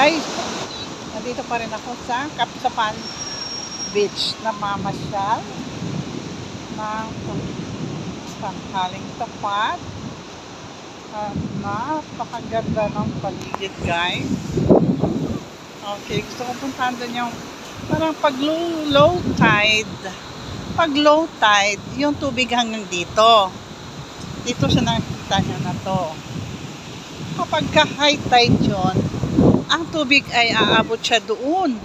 Guys, nandito pa rin ako sa Kapsapan Beach na mamasyal ng tanghaling tapat at napakaganda ng paligid, guys. Okay, gusto ko puntahan doon yung parang pag low tide, yung tubig hanggang dito sa nakikita nyo na to. Kapag ka high tide yun, ang tubig ay aabot siya doon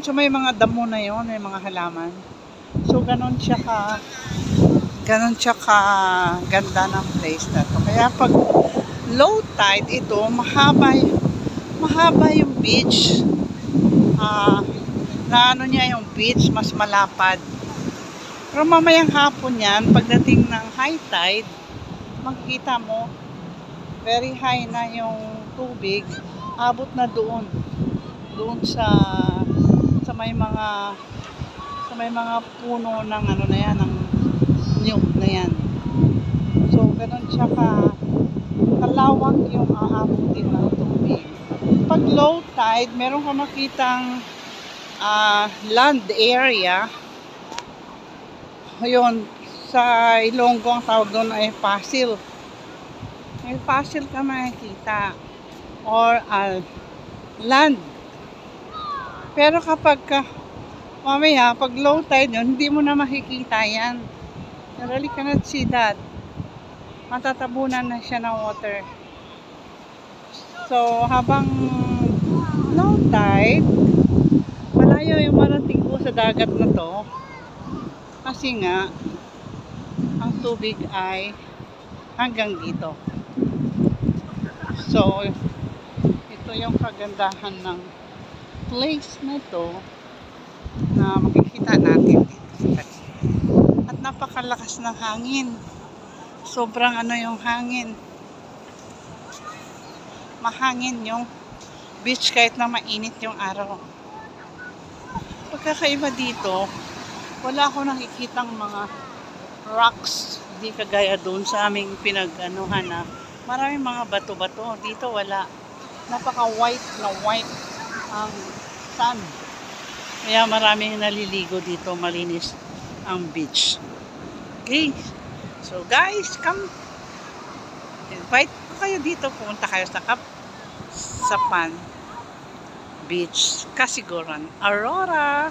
sa may mga damo na yon, may mga halaman. So ganon siya ka ganda ng place na to. Kaya pag low tide ito, mahaba yung beach. Na ano niya yung beach, mas malapad. Pero mamayang hapon yan, pagdating ng high tide, makikita mo very high na yung tubig, abot na doon sa may mga puno ng ano na yan, ng nyug na yan. So ganun siya kalawak yung aabutin ng tubig. Pag low tide, meron ka makitang land area. Ayun, sa Ilonggo ang tawag doon ay pasil. May pasil ka makikita or land. Pero kapag mamaya, pag low tide yun, hindi mo na makikita yan. You really cannot see that. Matatabunan na siya ng water. So, habang low tide, malayo yung marating ko sa dagat na to. Kasi nga, ang tubig ay hanggang dito. So, ito yung kagandahan ng place na to na makikita natin dito. At napakalakas ng hangin. Sobrang ano yung hangin. Mahangin yung beach kahit na mainit yung araw. Pagkakaiba dito, wala ako nakikitang mga rocks. Di kagaya doon sa aming pinag-anuhan na maraming mga bato-bato. Dito wala. Napaka-white ang sun. Kaya maraming naliligo dito. Malinis ang beach. Okay. So guys, come. Invite ko kayo dito. Pumunta kayo sa Kapsapan Beach, Kasiguran, Aurora.